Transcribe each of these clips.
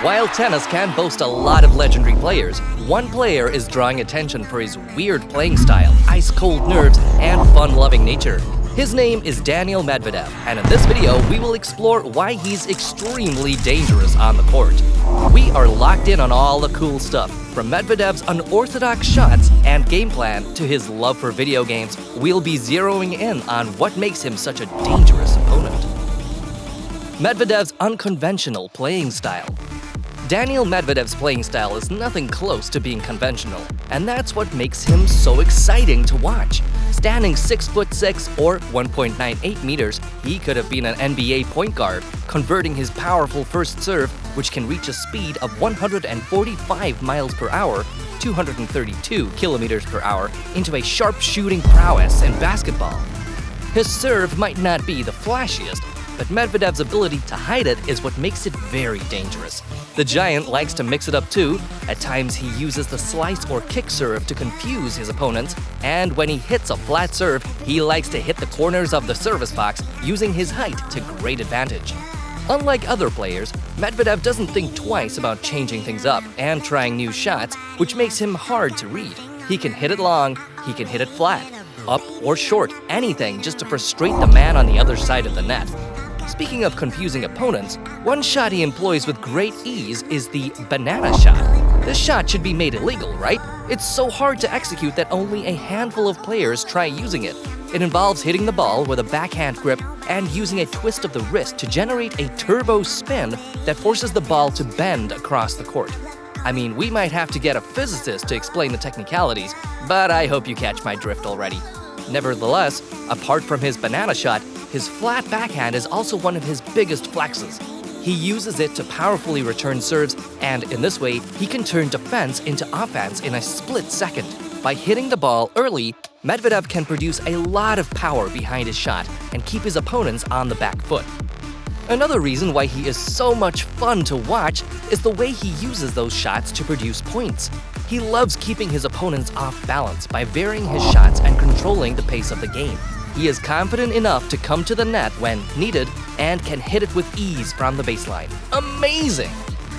While tennis can boast a lot of legendary players, one player is drawing attention for his weird playing style, ice-cold nerves, and fun-loving nature. His name is Daniil Medvedev, and in this video, we will explore why he's extremely dangerous on the court. We are locked in on all the cool stuff, from Medvedev's unorthodox shots and game plan to his love for video games. We'll be zeroing in on what makes him such a dangerous opponent. Medvedev's unconventional playing style. Daniil Medvedev's playing style is nothing close to being conventional, and that's what makes him so exciting to watch. Standing 6'6" or 1.98 meters, he could have been an NBA point guard, converting his powerful first serve, which can reach a speed of 145 miles per hour, 232 kilometers per hour, into a sharp shooting prowess in basketball. His serve might not be the flashiest, but Medvedev's ability to hide it is what makes it very dangerous. The giant likes to mix it up too. At times he uses the slice or kick serve to confuse his opponents, and when he hits a flat serve, he likes to hit the corners of the service box using his height to great advantage. Unlike other players, Medvedev doesn't think twice about changing things up and trying new shots, which makes him hard to read. He can hit it long, he can hit it flat, up or short, anything just to frustrate the man on the other side of the net. Speaking of confusing opponents, one shot he employs with great ease is the banana shot. This shot should be made illegal, right? It's so hard to execute that only a handful of players try using it. It involves hitting the ball with a backhand grip and using a twist of the wrist to generate a turbo spin that forces the ball to bend across the court. I mean, we might have to get a physicist to explain the technicalities, but I hope you catch my drift already. Nevertheless, apart from his banana shot, his flat backhand is also one of his biggest flexes. He uses it to powerfully return serves, and in this way, he can turn defense into offense in a split second. By hitting the ball early, Medvedev can produce a lot of power behind his shot and keep his opponents on the back foot. Another reason why he is so much fun to watch is the way he uses those shots to produce points. He loves keeping his opponents off balance by varying his shots and controlling the pace of the game. He is confident enough to come to the net when needed and can hit it with ease from the baseline. Amazing!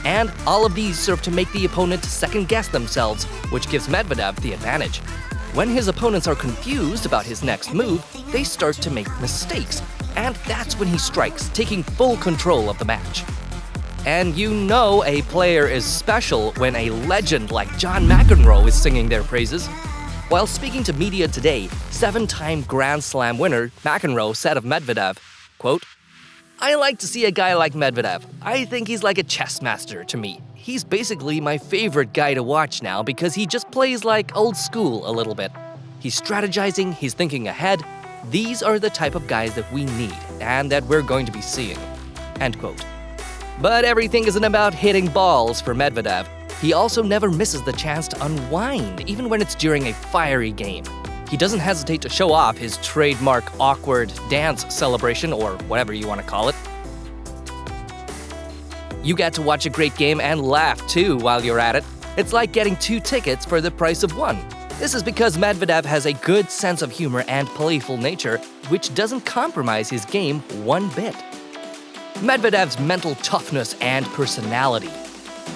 And all of these serve to make the opponent second-guess themselves, which gives Medvedev the advantage. When his opponents are confused about his next move, they start to make mistakes, and that's when he strikes, taking full control of the match. And you know a player is special when a legend like John McEnroe is singing their praises. While speaking to media today, 7-time Grand Slam winner McEnroe said of Medvedev, quote, "I like to see a guy like Medvedev. I think he's like a chess master to me. He's basically my favorite guy to watch now because he just plays like old school a little bit. He's strategizing, he's thinking ahead. These are the type of guys that we need and that we're going to be seeing." End quote. But everything isn't about hitting balls for Medvedev. He also never misses the chance to unwind, even when it's during a fiery game. He doesn't hesitate to show off his trademark awkward dance celebration, or whatever you want to call it. You get to watch a great game and laugh too while you're at it. It's like getting 2 tickets for the price of 1. This is because Medvedev has a good sense of humor and playful nature, which doesn't compromise his game one bit. Medvedev's mental toughness and personality.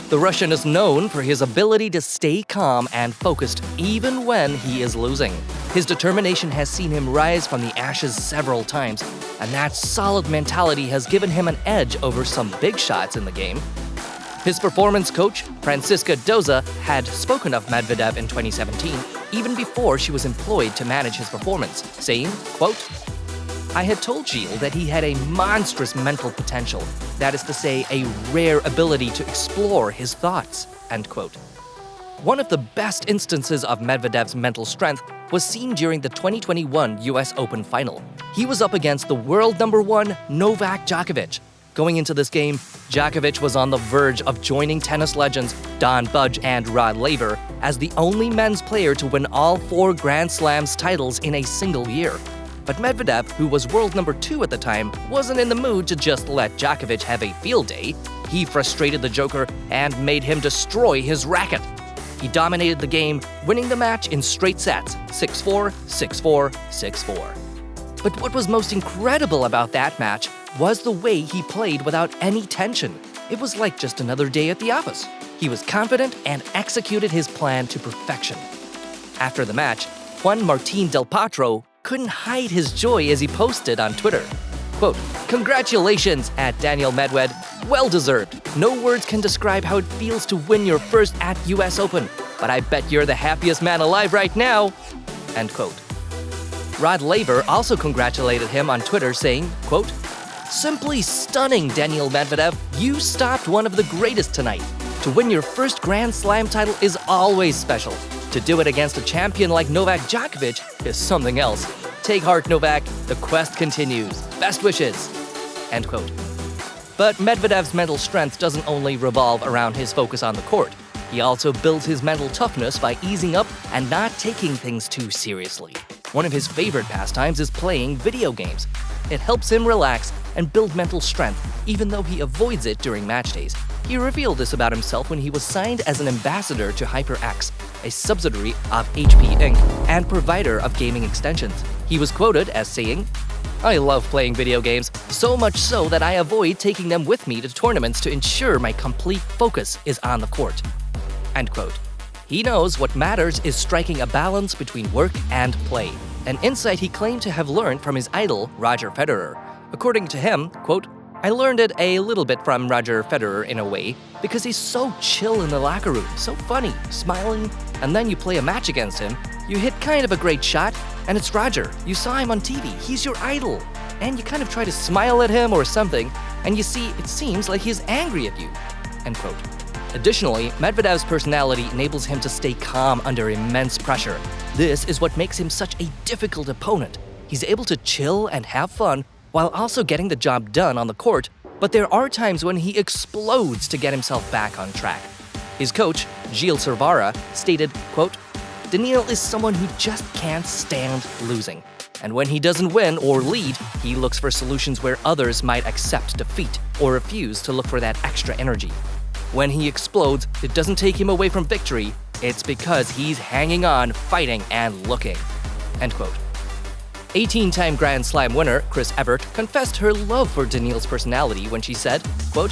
The Russian is known for his ability to stay calm and focused even when he is losing. His determination has seen him rise from the ashes several times, and that solid mentality has given him an edge over some big shots in the game. His performance coach, Francisca Doza, had spoken of Medvedev in 2017, even before she was employed to manage his performance, saying, quote, "I had told Gilles that he had a monstrous mental potential, that is to say, a rare ability to explore his thoughts," end quote. One of the best instances of Medvedev's mental strength was seen during the 2021 US Open final. He was up against the world number 1 Novak Djokovic. Going into this game, Djokovic was on the verge of joining tennis legends Don Budge and Rod Laver as the only men's player to win all 4 Grand Slams titles in a single year. But Medvedev, who was world number 2 at the time, wasn't in the mood to just let Djokovic have a field day. He frustrated the Joker and made him destroy his racket. He dominated the game, winning the match in straight sets, 6-4, 6-4, 6-4. But what was most incredible about that match was the way he played without any tension. It was like just another day at the office. He was confident and executed his plan to perfection. After the match, Juan Martín del Potro couldn't hide his joy as he posted on Twitter. Quote, "Congratulations at Daniil Medvedev, well deserved. No words can describe how it feels to win your first at US Open, but I bet you're the happiest man alive right now." End quote. Rod Laver also congratulated him on Twitter saying, quote, "Simply stunning, Daniil Medvedev. You stopped one of the greatest tonight. To win your first Grand Slam title is always special. To do it against a champion like Novak Djokovic is something else. Take heart, Novak. The quest continues. Best wishes." End quote. But Medvedev's mental strength doesn't only revolve around his focus on the court. He also builds his mental toughness by easing up and not taking things too seriously. One of his favorite pastimes is playing video games. It helps him relax and build mental strength, even though he avoids it during match days. He revealed this about himself when he was signed as an ambassador to HyperX, a subsidiary of HP Inc. and provider of gaming extensions. He was quoted as saying, "I love playing video games, so much so that I avoid taking them with me to tournaments to ensure my complete focus is on the court." End quote. He knows what matters is striking a balance between work and play, an insight he claimed to have learned from his idol, Roger Federer. According to him, quote, "I learned it a little bit from Roger Federer in a way, because he's so chill in the locker room, so funny, smiling, and then you play a match against him, you hit kind of a great shot, and it's Roger. You saw him on TV, he's your idol, and you kind of try to smile at him or something, and you see it seems like he's angry at you." End quote. Additionally, Medvedev's personality enables him to stay calm under immense pressure. This is what makes him such a difficult opponent. He's able to chill and have fun while also getting the job done on the court, but there are times when he explodes to get himself back on track. His coach, Gilles Servara, stated, quote, "Daniil is someone who just can't stand losing. And when he doesn't win or lead, he looks for solutions where others might accept defeat or refuse to look for that extra energy. When he explodes, it doesn't take him away from victory. It's because he's hanging on, fighting, and looking." End quote. 18-time Grand Slam winner Chris Evert confessed her love for Daniil's personality when she said, quote,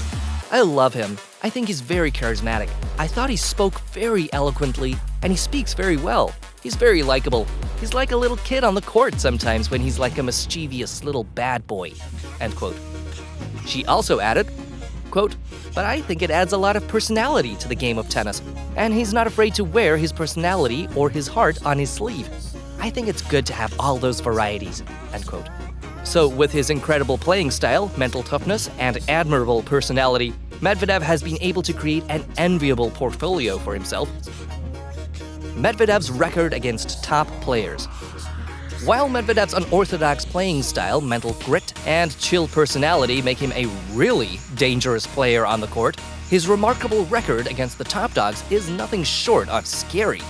"I love him. I think he's very charismatic. I thought he spoke very eloquently, and he speaks very well. He's very likable. He's like a little kid on the court sometimes when he's like a mischievous little bad boy." End quote. She also added, quote, "But I think it adds a lot of personality to the game of tennis, and he's not afraid to wear his personality or his heart on his sleeve. I think it's good to have all those varieties." End quote. So with his incredible playing style, mental toughness, and admirable personality, Medvedev has been able to create an enviable portfolio for himself. Medvedev's record against top players. While Medvedev's unorthodox playing style, mental grit, and chill personality make him a really dangerous player on the court, his remarkable record against the top dogs is nothing short of scary.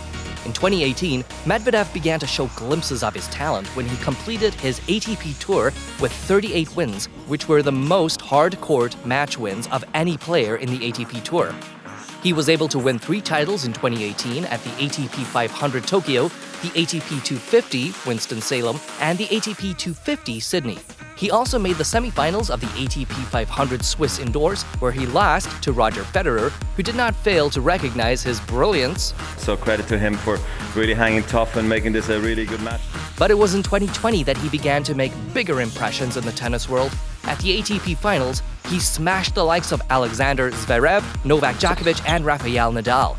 In 2018, Medvedev began to show glimpses of his talent when he completed his ATP Tour with 38 wins, which were the most hard-court match wins of any player in the ATP Tour. He was able to win 3 titles in 2018 at the ATP 500 Tokyo, the ATP 250 Winston-Salem, and the ATP 250 Sydney. He also made the semifinals of the ATP 500 Swiss Indoors, where he lost to Roger Federer, who did not fail to recognize his brilliance. So credit to him for really hanging tough and making this a really good match. But it was in 2020 that he began to make bigger impressions in the tennis world. At the ATP Finals, he smashed the likes of Alexander Zverev, Novak Djokovic, and Rafael Nadal.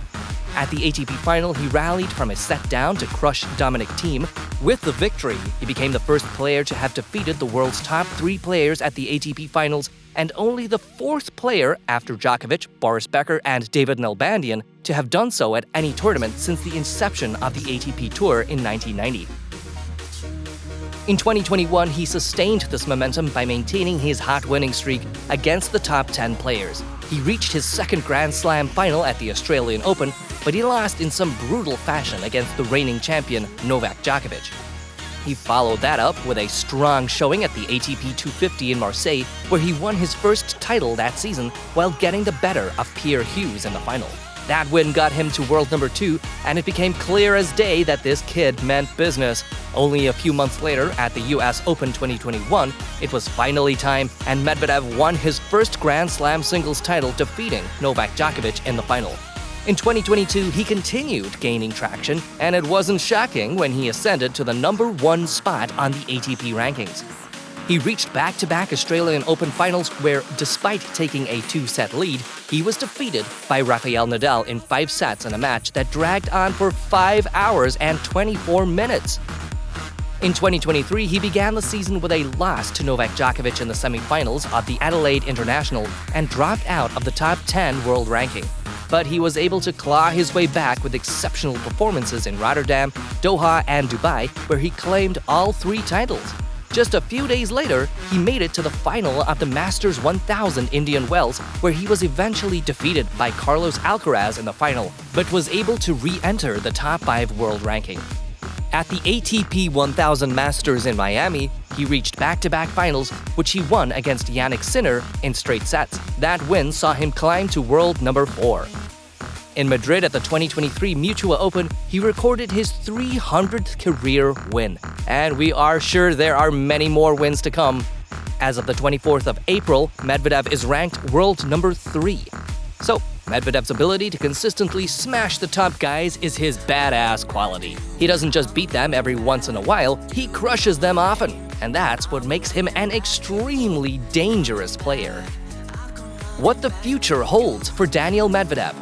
At the ATP Final, he rallied from a set down to crush Dominic Thiem. With the victory, he became the first player to have defeated the world's top 3 players at the ATP Finals, and only the 4th player after Djokovic, Boris Becker, and David Nalbandian to have done so at any tournament since the inception of the ATP Tour in 1990. In 2021, he sustained this momentum by maintaining his hot winning streak against the top 10 players. He reached his 2nd Grand Slam final at the Australian Open, but he lost in some brutal fashion against the reigning champion Novak Djokovic. He followed that up with a strong showing at the ATP 250 in Marseille, where he won his first title that season while getting the better of Pierre Hughes in the final. That win got him to world number 2, and it became clear as day that this kid meant business. Only a few months later, at the US Open 2021, it was finally time, and Medvedev won his first Grand Slam singles title, defeating Novak Djokovic in the final. In 2022, he continued gaining traction, and it wasn't shocking when he ascended to the number 1 spot on the ATP rankings. He reached back-to-back Australian Open finals where, despite taking a 2-set lead, he was defeated by Rafael Nadal in 5 sets in a match that dragged on for 5 hours and 24 minutes. In 2023, he began the season with a loss to Novak Djokovic in the semifinals of the Adelaide International and dropped out of the top 10 world ranking. But he was able to claw his way back with exceptional performances in Rotterdam, Doha, and Dubai, where he claimed all 3 titles. Just a few days later, he made it to the final of the Masters 1000 Indian Wells, where he was eventually defeated by Carlos Alcaraz in the final, but was able to re-enter the top 5 world ranking. At the ATP 1000 Masters in Miami, he reached back-to-back finals, which he won against Jannik Sinner in straight sets. That win saw him climb to world number 4. In Madrid at the 2023 Mutua Open, he recorded his 300th career win. And we are sure there are many more wins to come. As of the 24th of April, Medvedev is ranked world number 3. So, Medvedev's ability to consistently smash the top guys is his badass quality. He doesn't just beat them every once in a while, he crushes them often. And that's what makes him an extremely dangerous player. What the future holds for Daniil Medvedev.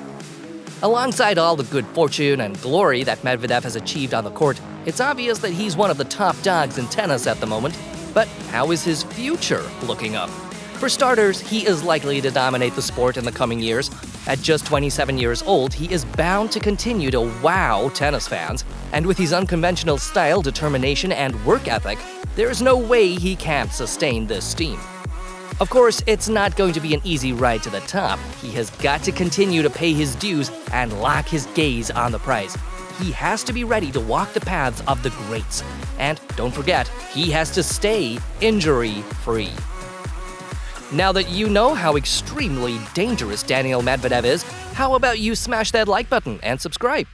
Alongside all the good fortune and glory that Medvedev has achieved on the court, it's obvious that he's one of the top dogs in tennis at the moment. But how is his future looking up? For starters, he is likely to dominate the sport in the coming years. At just 27 years old, he is bound to continue to wow tennis fans. And with his unconventional style, determination, and work ethic, there is no way he can't sustain this steam. Of course, it's not going to be an easy ride to the top. He has got to continue to pay his dues and lock his gaze on the prize. He has to be ready to walk the paths of the greats. And don't forget, he has to stay injury-free. Now that you know how extremely dangerous Daniil Medvedev is, how about you smash that like button and subscribe?